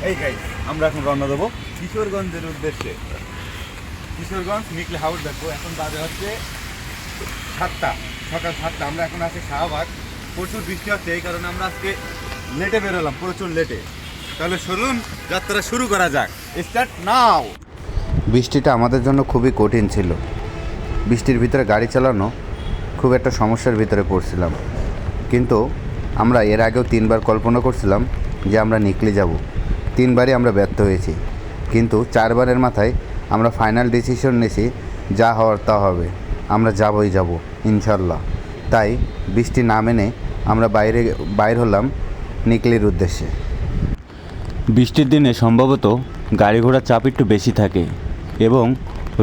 এই গাইস আমরা এখন রওনা দেবো কিশোরগঞ্জের উদ্দেশ্যে। কিশোরগঞ্জ নিকলি হাউস দেখবো। এখন বাজে হচ্ছে 7টা, সকাল 7টা। আমরা এখন আছি শাহবাগ। প্রচুর বৃষ্টি হচ্ছে, এই কারণে আমরা আজকে লেটে বেরোলাম, প্রচুর লেটে। তাহলে চলুন যাত্রা শুরু করা যাক। Start now. বৃষ্টিটা আমাদের জন্য খুবই কঠিন ছিল। বৃষ্টির ভিতরে গাড়ি চালানো খুব একটা সমস্যার ভিতরে পড়ছিলাম, কিন্তু আমরা এর আগেও 3বার কল্পনা করছিলাম যে আমরা নিকলি যাব। 3বারই আমরা ব্যর্থ হয়েছি, কিন্তু 4বারের মাথায় আমরা ফাইনাল ডিসিশন নিয়েছি, যা হওয়ার তা হবে, আমরা যাবই যাব ইনশাল্লাহ। তাই বৃষ্টি না মেনে আমরা বাইর হলাম নিকলির উদ্দেশ্যে। বৃষ্টির দিনে সম্ভবত গাড়ি ঘোড়ার চাপ একটু বেশি থাকে এবং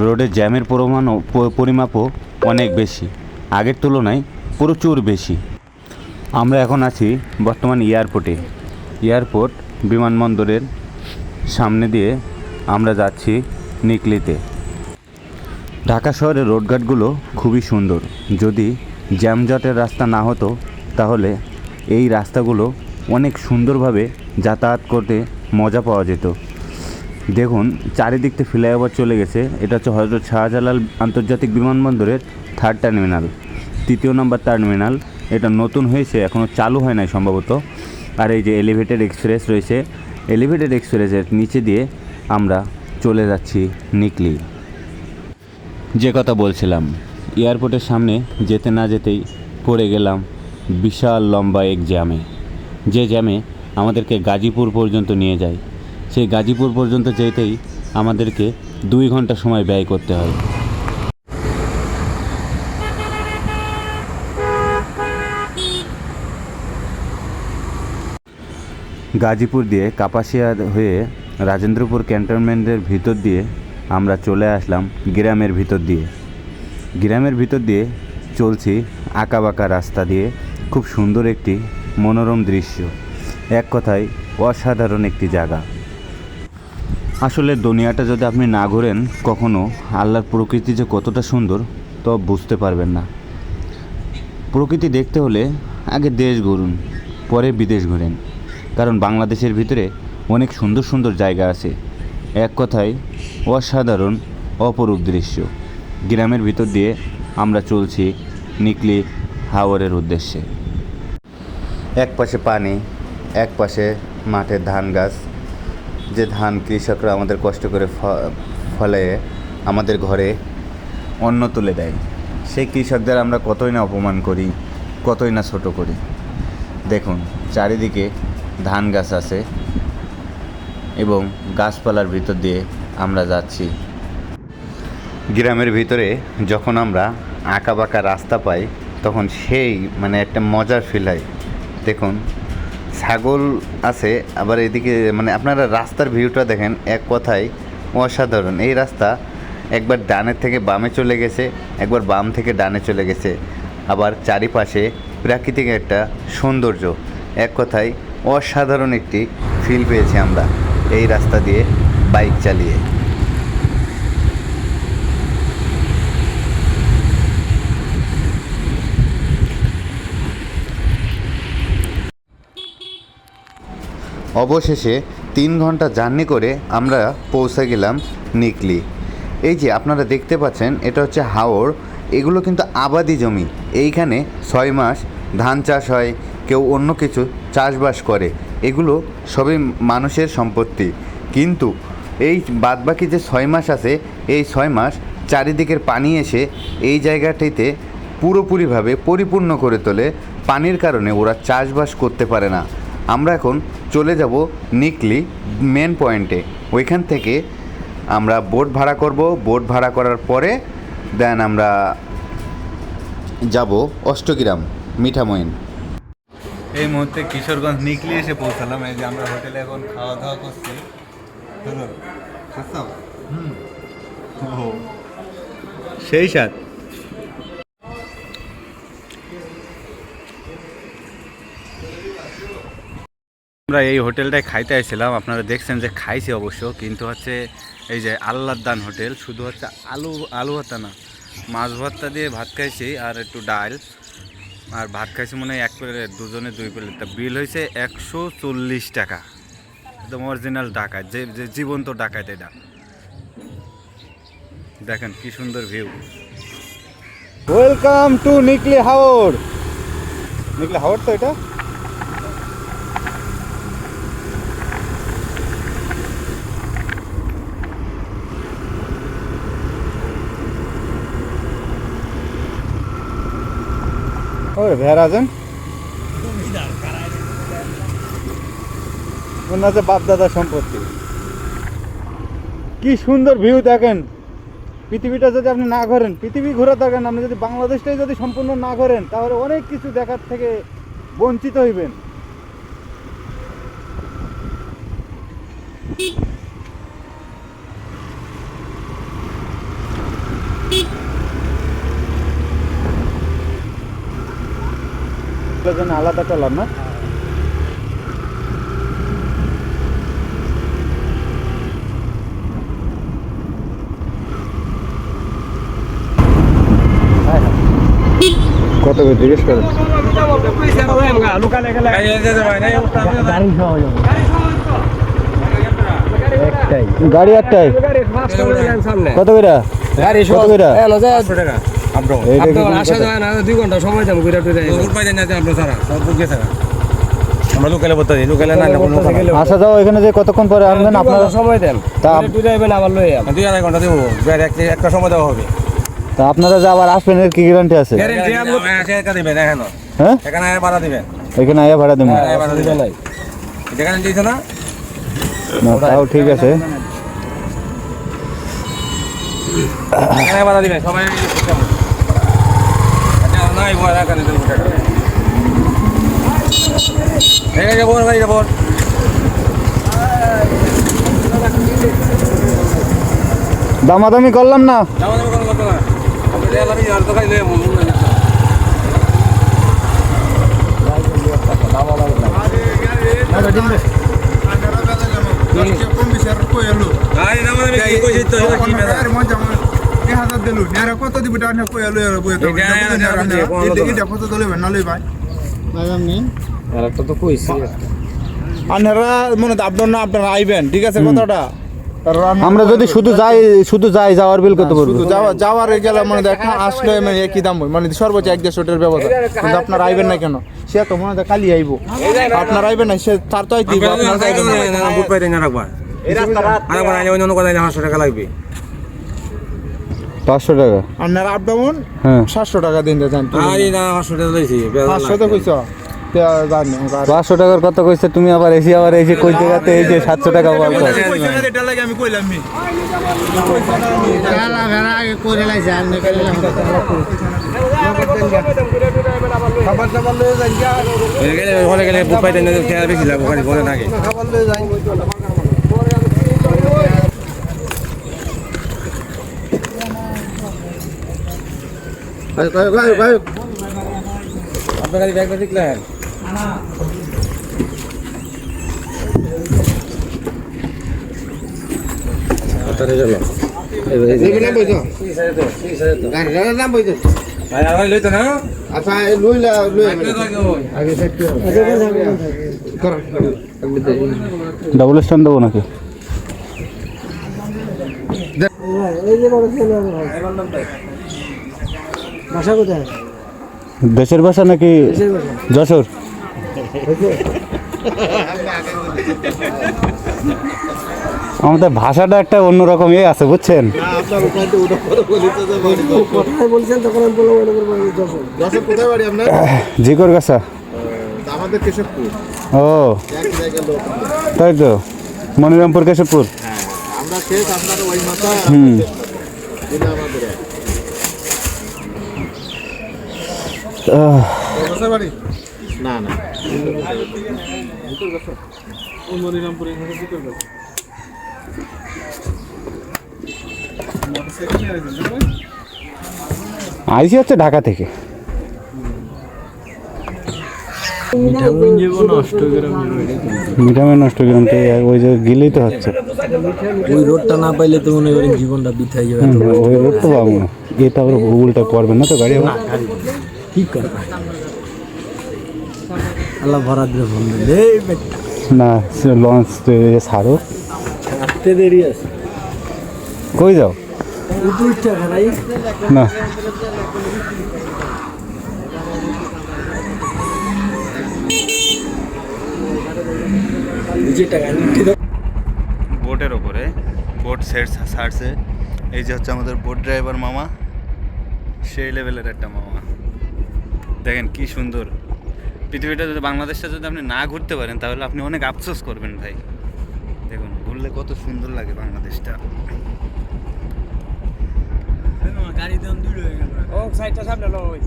রোডে জ্যামের পরিমাপও অনেক বেশি, আগের তুলনায় প্রচুর বেশি। আমরা এখন আছি বর্তমান এয়ারপোর্ট বিমানবন্দরের সামনে দিয়ে আমরা যাচ্ছি নিকলিতে। ঢাকা শহরের রোডঘাটগুলো খুবই সুন্দর। যদি জ্যামজটের রাস্তা না হতো তাহলে এই রাস্তাগুলো অনেক সুন্দরভাবে যাতায়াত করতে মজা পাওয়া যেত। দেখুন, চারিদিক থেকে ফ্লাইওভার চলে গেছে। এটা হচ্ছে হযরত শাহজালাল আন্তর্জাতিক বিমানবন্দরের 3rd টার্মিনাল, 3য় নম্বর টার্মিনাল। এটা নতুন হয়েছে, এখনও চালু হয় নাই সম্ভবত। আর এই যে এলিভেটেড এক্সপ্রেস রয়েছে, এলিভেটেড এক্সপ্রেসের নিচে দিয়ে আমরা চলে যাচ্ছি নিকলি। যে কথা বলছিলাম, এয়ারপোর্টের সামনে যেতে না যেতেই পড়ে গেলাম বিশাল লম্বা এক জ্যামে। যে জ্যামে আমাদেরকে গাজীপুর পর্যন্ত নিয়ে যায়। সেই গাজীপুর পর্যন্ত যেতেই আমাদেরকে 2 ঘন্টা সময় ব্যয় করতে হয়। গাজীপুর দিয়ে কাপাসিয়া হয়ে রাজেন্দ্রপুর ক্যান্টনমেন্টের ভিতর দিয়ে আমরা চলে আসলাম গ্রামের ভিতর দিয়ে চলছি আঁকাবাঁকা রাস্তা দিয়ে। খুব সুন্দর একটি মনোরম দৃশ্য, এক কথায় অসাধারণ একটি জায়গা। আসলে দুনিয়াটা যদি আপনি না ঘোরেন কখনো, আল্লাহর প্রকৃতি যে কতটা সুন্দর তো বুঝতে পারবেন না। প্রকৃতি দেখতে হলে আগে দেশ ঘুরুন, পরে বিদেশ ঘুরেন, কারণ বাংলাদেশের ভিতরে অনেক সুন্দর সুন্দর জায়গা আছে। এক কথায় অসাধারণ অপরূপ দৃশ্য। গ্রামের ভিতর দিয়ে আমরা চলছি নিকলি হাওরের উদ্দেশ্যে। এক পাশে পানি, এক পাশে মাঠে ধান গাছ, যে ধান কৃষকরা আমাদের কষ্ট করে ফলে আমাদের ঘরে অন্ন তুলে দেয়। সেই কৃষকদের আমরা কতই না অপমান করি, কতই না ছোট করি। দেখুন, চারিদিকে ধান গাছ আছে এবং গাছপালার ভিতর দিয়ে আমরা যাচ্ছি। গ্রামের ভিতরে যখন আমরা আঁকাবাঁকা রাস্তা পাই তখন সেই একটা মজার ফিল হয়। দেখুন, ছাগল আছে, আবার এদিকে আপনারা রাস্তার ভিউটা দেখেন, এক কথায় অসাধারণ। এই রাস্তা একবার ডানের থেকে বামে চলে গেছে, একবার বাম থেকে ডানে চলে গেছে, আবার চারিপাশে প্রাকৃতিক একটা সৌন্দর্য। এক কথায় অসাধারণ একটি ফিল পেয়েছি আমরা এই রাস্তা দিয়ে বাইক চালিয়ে। অবশেষে 3 ঘন্টা জার্নি করে আমরা পৌঁছে গেলাম নিকলি। এই যে আপনারা দেখতে পাচ্ছেন, এটা হচ্ছে হাওর। এগুলো কিন্তু আবাদি জমি। এইখানে 6 মাস ধান চাষ হয়, কেউ অন্য কিছু চাষবাস করে। এগুলো সবই মানুষের সম্পত্তি। কিন্তু এই বাদবাকি যে 6 মাস আছে, এই 6 মাস চারিদিকের পানি এসে এই জায়গাটিতে পুরোপুরিভাবে পরিপূর্ণ করে তোলে। পানির কারণে ওরা চাষবাস করতে পারে না। আমরা এখন চলে যাব নিকলি মেন পয়েন্টে। ওইখান থেকে আমরা বোট ভাড়া করব। বোট ভাড়া করার পরে দেন আমরা যাব অষ্টগ্রাম মিঠামইন। এই মুহূর্তে কিশোরগঞ্জ নিকলি এসে পৌঁছালাম। এই যে আমরা হোটেলে এখন খাওয়া দাওয়া করছি। সেই স্বাদ। আমরা এই হোটেলটায় খাইতে আসছিলাম, আপনারা দেখছেন যে খাইছি অবশ্য, কিন্তু হচ্ছে এই যে আল্লাহর দান হোটেল, শুধু হচ্ছে আলু ভর্তা না, মাছ ভর্তা দিয়ে ভাত খাইছি আর একটু ডাল আর ভাত খাইছি মনে হয় 1 প্লেট, দুজনে 2 প্লেট। তা বিল হয়েছে 140 টাকা। একদম অরিজিনাল ডাকাত, যে যে জীবন্ত ডাকাত এটা। দেখেন কি সুন্দর ভিউ। ওয়েলকাম টু নিকলি হাওড়। নিকলি হাওড় তো এটা। ওরে ভেড়াজন মনে হচ্ছে বাপদাদার সম্পত্তি। কি সুন্দর ভিউ দেখেন। পৃথিবীটা যদি আপনি না ঘোরেন, পৃথিবী ঘোরা দরকার না, আপনি যদি বাংলাদেশটাই যদি সম্পূর্ণ না ঘোরেন তাহলে অনেক কিছু দেখার থেকে বঞ্চিত হইবেন। আলাদা টলার না, কত করে জিজ্ঞেস করেন? গাড়ি একটাই কত করে? আসা যায় না, 2 ঘন্টা সময় যাবো। আসা যাও এখানে যে কতক্ষণ পরে আনবেন আপনারা? সময় দেন, তা আবার লই 2-2.5 ঘন্টা দেবো, একটা সময় দেওয়া হবে। তা আপনারা যে আবার আসবেন এর কি গ্যারান্টি আছে? হ্যাঁ, এখানে আয়া ভাড়া দিবেন, এখানে আয়া ভাড়া দেবেন? যেখানে দিয়েছে না, না তাও ঠিক আছে। এখানে ভাড়া দিবেন সবাই। নাই ভয় রাখা নেই, এখানে যাবো ভাই, যাবো দামাদামি করলাম না। কত দিব আপনারা মনে আপনার না আপনারা আইবেন, ঠিক আছে কথাটা। আমরা যদি শুধু যাই যাওয়ার বিল কত পড়বে? যাওয়ার গেলে মানে দেখা আসলে মানে একই দাম মানে সর্বোচ্চ 1-1.5 ব্যবস্থা। কিন্তু আপনারা আইবেন না কেন? সে তো মনে হয় খালি আইবো, আপনারা আইবেন না, সে তার তো আইতে 500 টাকা লাগবে। 500 টাকা আপনারা আপ ডাউন। হ্যাঁ 700 টাকা দিন যান। 500 টাকা লইছি, 500 তো কইছো। 500 টাকার কথা কইছে তুমি, আবার এসে কই জায়গাতে এই যে 700 টাকা বলছো। এটা লাগে আমি কইলাম মি খাবার দাবার লয়ে যাই গেলে বুক পাইতে না, খেয়াল বেশি লাগবে, ওখানে বলে থাকে। খাবার লয়ে যাই। আপনার কাছে ব্যাগটা দেখলেন? ডাবল স্ট্যান্ড দেবো নাকি? দেশের ভাষা নাকি যশোর? আমাদের ভাষাটা একটা অন্যরকম আছে বুঝছেন। জিকর গাছা আমাদের কেশবপুর। ও তাই তো, মনিরামপুর কেশবপুর। আমরা শেষ আপনার ওই মাথা আমাদের না না আইসি হচ্ছে ঢাকা থেকে। মিঠামে নষ্ট গ্রাম তো ওই যে গেলেই তো হচ্ছে। ওই রোডটা না পাইলে তো মনে করেন জীবনটা বৃথাই যাবে। ওই রোড তো পাবো না, এটা আবার উল্টা পড়বে না তো গাড়ি। কি করবে আল্লাহ ভরা দিয়ে বলবে না লঞ্চ ছাড়ো হাঁটতে দেরি আছে কই যাও দুইটা ভাই না দুইটা গান বোটের ওপরে বোট ছাড়ছে এই যে হচ্ছে আমাদের বোট ড্রাইভার মামা সেই লেভেলের একটা মামা দেখেন কি সুন্দর পৃথিবীটা যদি বাংলাদেশটা যদি আপনি না ঘুরতে পারেন তাহলে আপনি অনেক আফসোস করবেন ভাই দেখুন ঘুরলে কত সুন্দর লাগে বাংলাদেশটা গাড়ি দাম দুই হয়ে গেল ও সাইডটা সামনে লই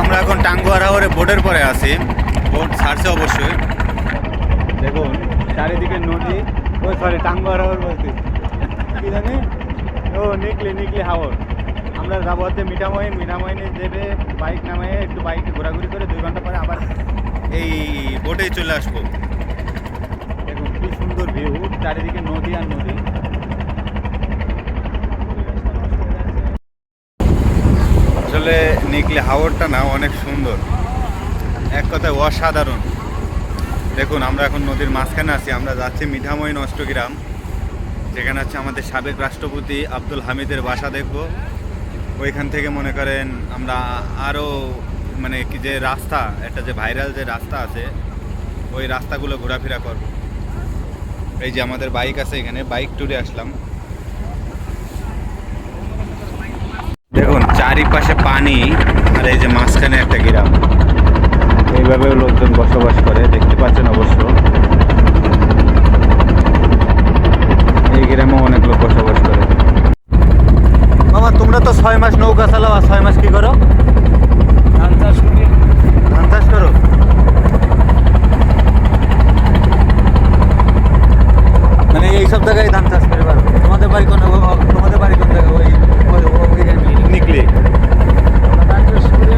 আমরা এখন টাঙ্গুয়ার হাওরে বোটের পরে আছি বোট ছাড়ছে অবশ্যই দেখুন চারিদিকে নদী ও সরি টাঙ্গুয়ার হাওর বলতে কি জানি ও নিকলি হাওর আমরা যাবো হচ্ছে মিঠামইনে যেতে বাইক নামায় একটু বাইক ঘোরাঘুরি করে 2 ঘন্টা পরে আবার এই বোটেই চলে আসবো দেখুন কি সুন্দর ভিউ চারিদিকে নদী আর নদী আসলে নিকলি হাওরটা না অনেক সুন্দর এক কথায় অসাধারণ দেখুন আমরা এখন নদীর মাঝখানে আছি আমরা যাচ্ছি মিঠামইন অষ্টগ্রাম যেখানে হচ্ছে আমাদের সাবেক রাষ্ট্রপতি আব্দুল হামিদের বাসা দেখব ওইখান থেকে মনে করেন আমরা আরও মানে কি যে রাস্তা একটা যে ভাইরাল যে রাস্তা আছে ওই রাস্তাগুলো ঘোরাফেরা করব এই যে আমাদের বাইক আছে এখানে বাইক ট্যুরে আসলাম দেখুন চারিপাশে পানি আর এই যে মাঝখানে একটা গ্রাম এইভাবেও লোকজন বসবাস করে দেখতে পাচ্ছেন অবশ্য এই গ্রামে অনেক লোক বসবাস করে মামা তোমরা তো 6 মাস নৌকা চালাও আর 6 মাস কি করো ধান চাষ করি ধান চাষ করো মানে এইসব জায়গায় ধান চাষ করে পারো তোমাদের বাড়ি কোন জায়গা ওই নিকলি ধান চাষ করে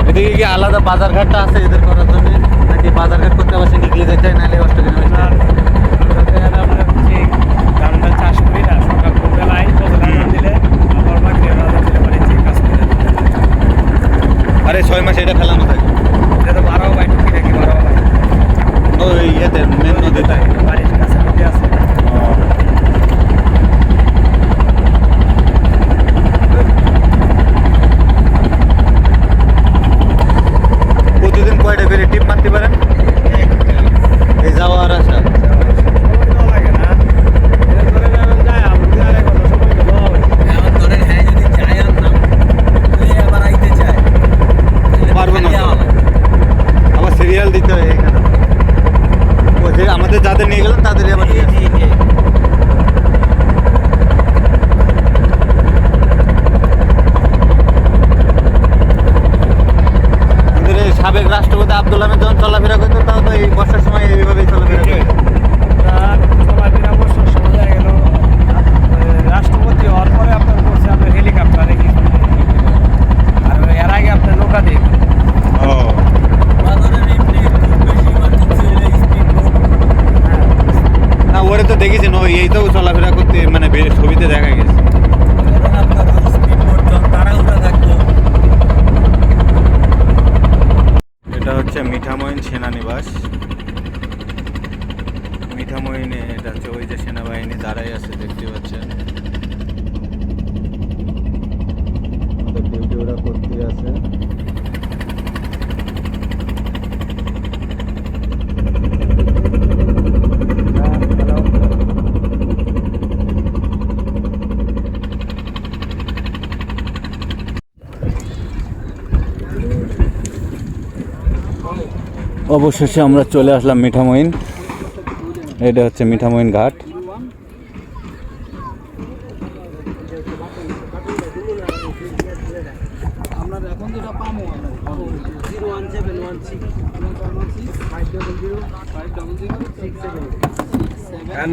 এদিকে কি আলাদা বাজারঘাটটা আছে এদের করার জন্য নাকি বাজারঘাট করতে পারছে নিকলি যেতে নাহলে অষ্টগ্রামে ধানটা চাষ করি না সকাল বেলায় দিলে আবার বাকি দিলে মানে কাজ করে আরে 6 মাস এটা ফেলানো থাকে এটা তো 12 বাই টুকি নাকি 12 বাই ওই ইয়েতে মেন নদীতে বাড়ির কাছে নদী আছে প্রতিদিন কয়টা করে টিপ মারতে পারেন এই যাওয়া আর আসা লাগে না ধরে যাবেন যায় আপনি আরে কত সময় তো এখন ধরেন হ্যাঁ যদি যায় আর না আবার আইতে চায় পারবো না আমার সিরিয়াল দিতে হয় এখানে ওই যে আমাদের যাদের নিয়ে গেলেন তাদের আবার নিয়ে আসতে হবে। আমাদের এই সাবেক রাষ্ট্রপতি আব্দুল হামিদ যখন চলাফেরা করতো তাও তো এই বর্ষার সময় এইভাবেই চলাফেরা করতো চলাফেরা অবশ্যই সময় হয়ে গেল রাষ্ট্রপতি হওয়ার পরে আপনার করছে আপনার হেলিকপ্টারে কি আর এর আগে আপনার নৌকা দিয়ে ও না ওরে তো দেখেছি না এই তো চলাফেরা করতে মানে ছবিতে দেখা গেছে এটা হচ্ছে মিঠামইন সেনানিবাস মিঠামইনে এটা হচ্ছে ওই যে সেনাবাহিনী দাঁড়াই আছে দেখতে পাচ্ছেন ওদের ডিউটি ওরা করতে আছে অবশেষে আমরা চলে আসলাম মিঠামইন এটা হচ্ছে মিঠামইন ঘাট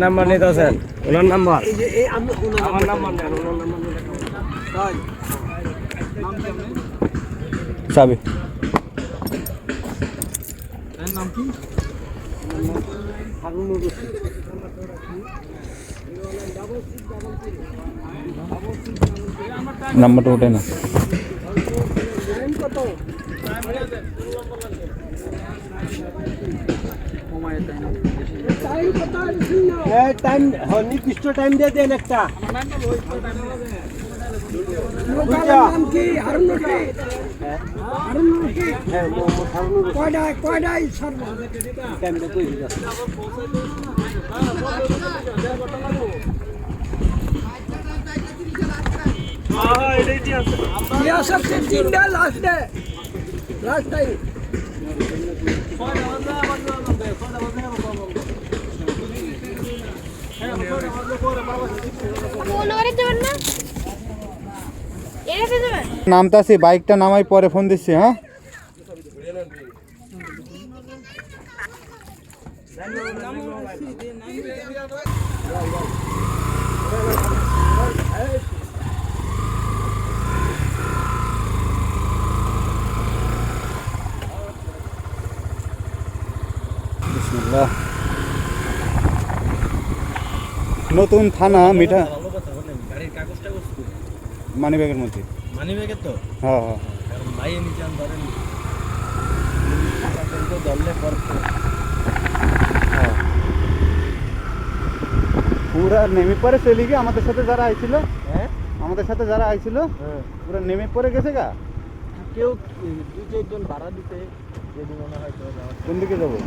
নাম্বার নিতে স্যার ওনার নাম্বার আমার নাম্বার নেন ওনার নাম্বার চাবি নাম্বারটা ওঠে না। টাইম নির্দিষ্ট টাইম দিয়ে দেন একটা। নামতাছি, বাইকটা নামাই পরে ফোন দিচ্ছি। হ্যাঁ, বিসমিল্লাহ। নতুন থানা মিঠা গাড়ির কাগজটা মানি ব্যাগের মধ্যে। মানি ব্যাগে তো হ্যাঁ হ্যাঁ, কারণ ভাইয়ে নিচে ধরেন ধরলে পরে পুরা নেমে পরে চলে গিয়ে আমাদের সাথে যারা আইছিল, হ্যাঁ আমাদের সাথে যারা আইছিল পুরা নেমে পরে গেছে গা। কেউ দুই চারজন ভাড়া দিতে যদি মনে হয় তো যাওয়ার। কোন দিকে যাবো?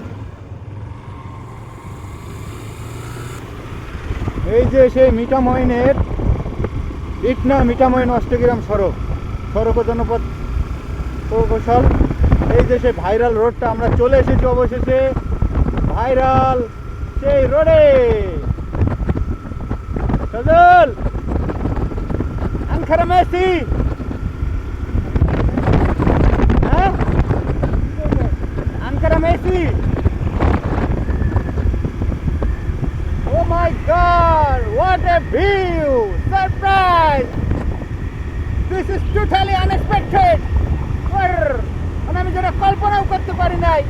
এই যে সেই মিঠামইনের ইটনা মিঠামইন অষ্টগ্রাম সড়ক ও জনপথ প্রকৌশল। এই যে সেই ভাইরাল রোডটা, আমরা চলে এসেছি অবশেষে ভাইরাল সেই রোডে। সজল আনখারা মেসি, হ্যাঁ আনখারা Messi. Oh my God! What a view! Surprise! This is totally unexpected. মানে আমি যেটা কল্পনাও করতে পারি নাই।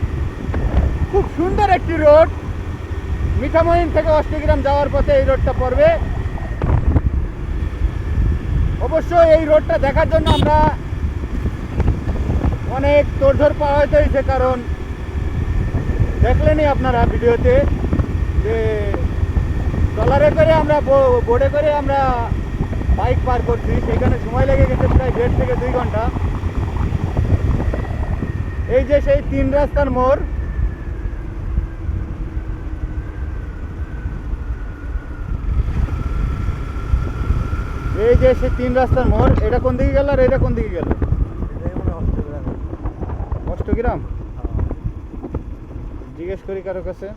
খুব সুন্দর একটি রোড। মিঠামইন থেকে অষ্টগ্রাম যাওয়ার পথে এই রোডটা পড়বে। অবশ্যই এই রোডটা দেখার জন্য আমরা অনেক তোড়জোড় পাওয়া হয়েছে, কারণ দেখলেনই আপনারা ভিডিওতে যে ট্রলারে করে আমরা বোর্ডে করে আমরা বাইক পার করছি, সেখানে সময় লেগে গেছে প্রায় 1.5 থেকে 2 ঘন্টা। এই যে সেই 3 রাস্তার মোড়, এই যে সেই 3 রাস্তার মোড়। এটা কোন দিকে গেল আর এটা কোন দিকে গেল? অষ্টগ্রাম। জিজ্ঞেস করি কারো কাছে।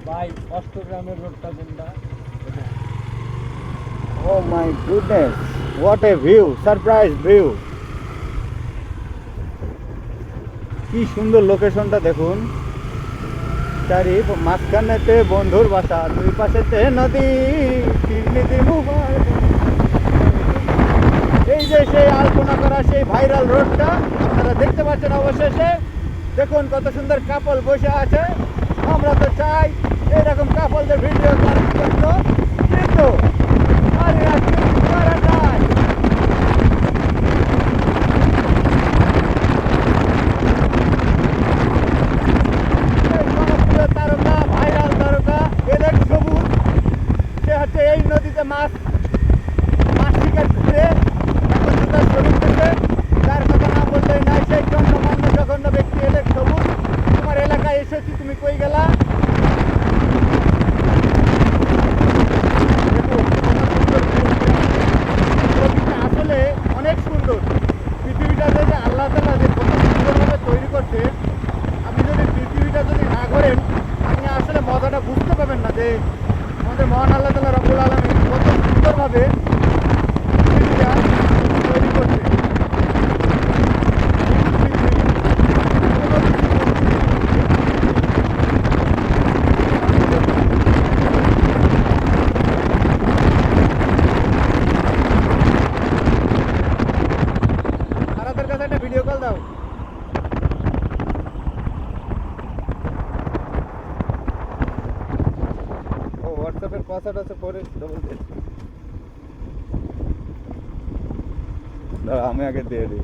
ভাই অষ্টগ্রামের রোডটা কোনটা? Oh my goodness, what a view, surprise view. কি সুন্দর লোকেশনটা দেখুন। চারি মাঝখানেতে বন্ধুর বাসা, দুই পাশেতে নদী, তিরনিধি মুবারক। এই যে সেই আলপনা করা সেই ভাইরাল রোডটা আপনারা দেখতে পাচ্ছেন অবশেষে। দেখুন কত সুন্দর কাপল বসে আছে। আমরা তো চাই এরকম কাপলদের ভিডিও করার জন্য, কিন্তু আরে আজকে করা যায়। তারকা, ভাইরাল তারকা এদের সবুজ, সে হচ্ছে এই নদীতে মাছ শিকার করে এখন জুতার শরীর থেকে, যার কথা না বললেই নাই, সেই গণ্যমান্য জঘন্য ব্যক্তি এদের সবুজ। তোমার এলাকায় এসেছি, তুমি কই গেলা? দেখুন, কত সুন্দর view। মাছাটা আছে পরে ডবল দিয়ে দাঁড়া, আমি আগে দিয়ে দিই।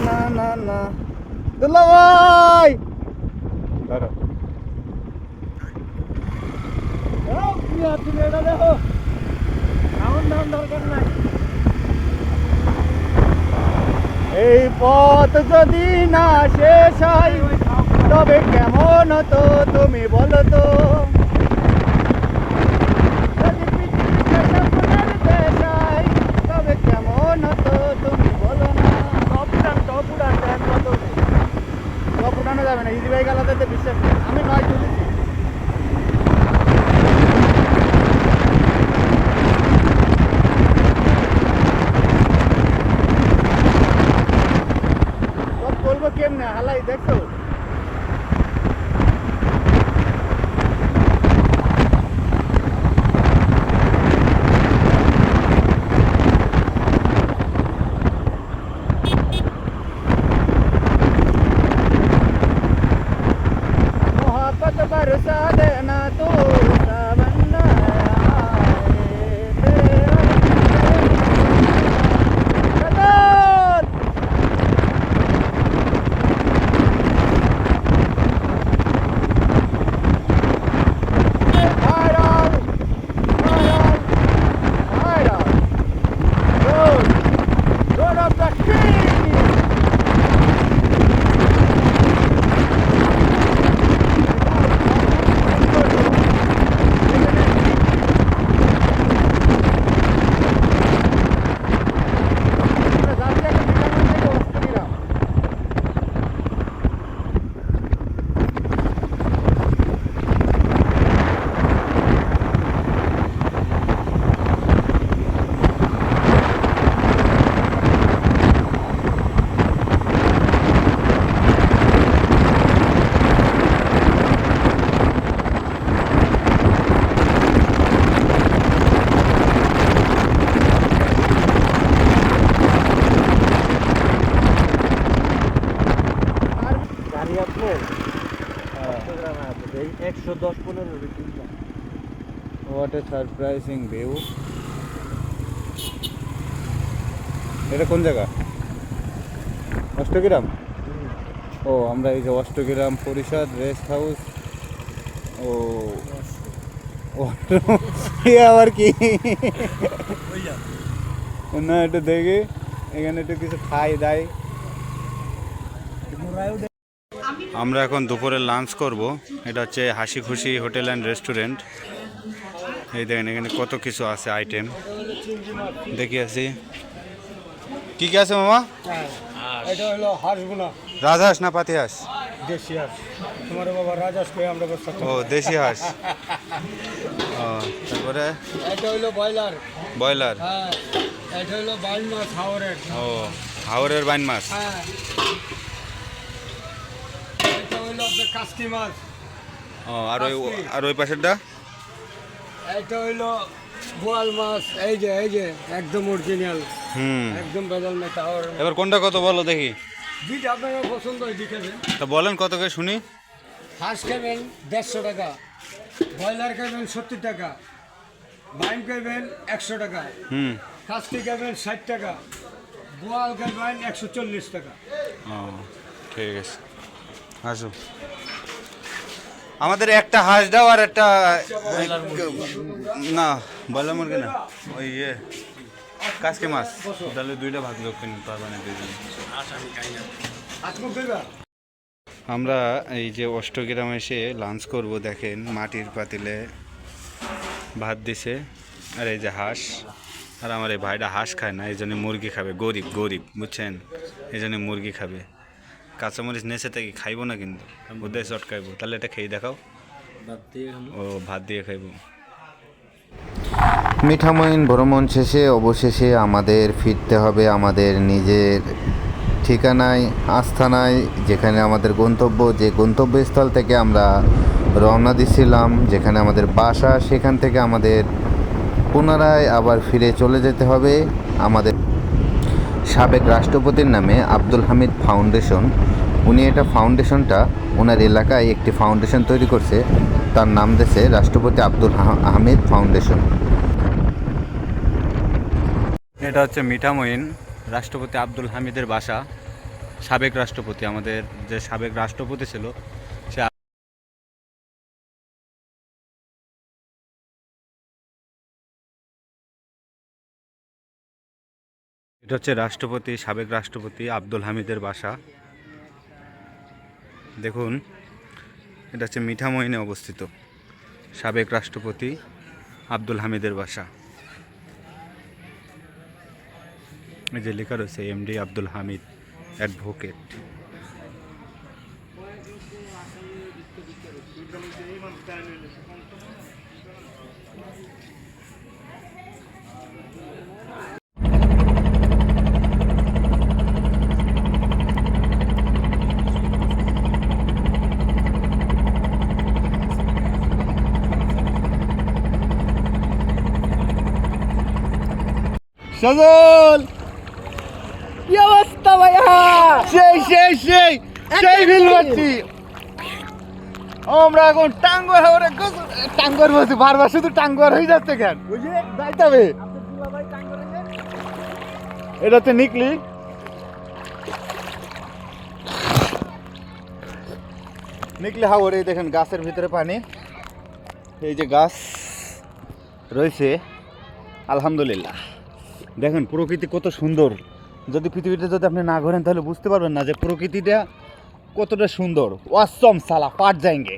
না না না দুলা ভাই দাঁড়া, তুমি এটা দেখো, সাউন্ড দরকার নাই। এই পথ যদি না শেষ হয় তবে কেমন হতো তুমি বলো তো? যদি পৃথিবীতে স্বপ্নের দেশ হয় তবে কেমন হতো তুমি বলো না? টপ উঠানো যাবে না, ইজি বাইক আলাদাতে বিশ্বাস নেই। আমি নয় তুলেছি। টপ বলবো কেমনে হালাই দেখো। मोहब्बत बरसा देना तू सावन आए तेरा कदर। Viral, viral, viral. Road of the king. গাড়ি আপনার 110-15 কিনলাম। What a surprising view. এটা কোন জায়গা? অষ্টগ্রাম। ও আমরা এই যে অষ্টগ্রাম পরিষদ রেস্ট হাউস। ও ও আবার কি না, একটু দেখি এখানে একটু কিছু খাই দাই। আমরা এখন দুপুরে লাঞ্চ করব। এটা হচ্ছে হাসি খুশি হোটেল অ্যান্ড রেস্টুরেন্ট। এই দেখেন এখানে কত কিছু আছে আইটেম, দেখি আছি কি কি আছে মামা। এটা হলো হাঁসগুনা, রাজহাঁস না পাতি হাঁস? দেশি হাঁস। তোমার বাবা রাজহাঁস করে আমরা বসে ও দেশি হাঁস। ও তারপরে এটা হলো ব্রয়লার। ব্রয়লার। হ্যাঁ, এটা হলো বাইন মাছ হাওরের। ও হাওরের বাইন মাছ। হ্যাঁ, এটা হলো আপনার কাস্কি মাছ। ও আর ওই পাশেরটা? এটা হইলো বোয়াল মাছ। এই যে একদম অরিজিনাল, একদম বেজাল না। তাও এবার কোনটা কত বলো দেখি। যেটা আপনার পছন্দ হয় দিকেছে। তা বলেন কত করে শুনি। হাঁস খাবেন 150 টাকা, ব্রয়লার খাবেন 70 টাকা, বাইন খাবেন 100 টাকা, কাস্কি খাবেন 60 টাকা, বোয়াল খাবেন 140 টাকা। ও ঠিক আছে, আসো। আমাদের একটা হাঁস দাও আর একটা না ব্রয়লার মুরগি না, ওই কাসকে মাছ। তাহলে দুইটা ভাগ যোগ কিনে পারবেন দুইজন। আমরা এই যে অষ্টগ্রামে এসে লাঞ্চ করব। দেখেন মাটির পাতিলে ভাত দিছে, আর এই যে হাঁস। আর আমার এই ভাইটা হাঁস খায় না, এই জন্য মুরগি খাবে। গরিব বুঝছেন, এই জন্য মুরগি খাবে। কাঁচামরিচ নেচে থেকে খাইবো না, কিন্তু উদয় চটকাইবো। তাহলে এটা খেয়ে দেখাও। ও ভাত দিয়ে খাইবো। মিঠামইন ভ্রমণ শেষে অবশেষে আমাদের ফিরতে হবে আমাদের নিজের ঠিকানায়, আস্থানায়, যেখানে আমাদের গন্তব্য। যে গন্তব্যস্থল থেকে আমরা রওনা দিছিলাম, যেখানে আমাদের বাসা, সেখান থেকে আমাদের পুনরায় আবার ফিরে চলে যেতে হবে আমাদের সাবেক রাষ্ট্রপতির নামে আব্দুল হামিদ ফাউন্ডেশন। উনি এটা ফাউন্ডেশনটা ওনার এলাকায় একটি ফাউন্ডেশন তৈরি করছে, তার নাম দিয়েছে রাষ্ট্রপতি আব্দুল হামিদ ফাউন্ডেশন। এটা হচ্ছে মিঠামইন রাষ্ট্রপতি আব্দুল হামিদের বাসা। সাবেক রাষ্ট্রপতি, আমাদের যে সাবেক রাষ্ট্রপতি ছিল সে। এটা হচ্ছে রাষ্ট্রপতি, সাবেক রাষ্ট্রপতি আব্দুল হামিদের বাসা। দেখুন, এটা হচ্ছে মিঠামইনে অবস্থিত সাবেক রাষ্ট্রপতি আব্দুল হামিদের বাসা। এই যে লেখা রয়েছে এমডি আব্দুল হামিদ অ্যাডভোকেট। সজল কি অবস্থা ভাইয়া? সেই সেই সেই সেই ফিল করছি। আমরা এখন টাঙ্গর হাওড়ে টাঙ্গর বসে বারবার শুধু টাঙ্গর হয়ে যাচ্ছে কেন? ওই যে যাইতে হবে। এটা হচ্ছে নিকলি। নিকলি হাওড়ে দেখেন গাছের ভিতরে পানি, এই যে গাছ রয়েছে। আলহামদুলিল্লাহ, দেখেন প্রকৃতি কত সুন্দর। যদি পৃথিবীতে যদি আপনি না ঘোরেন তাহলে বুঝতে পারবেন না যে প্রকৃতিটা কতটা সুন্দর। ওয়াসম সালা পাট যাएंगे।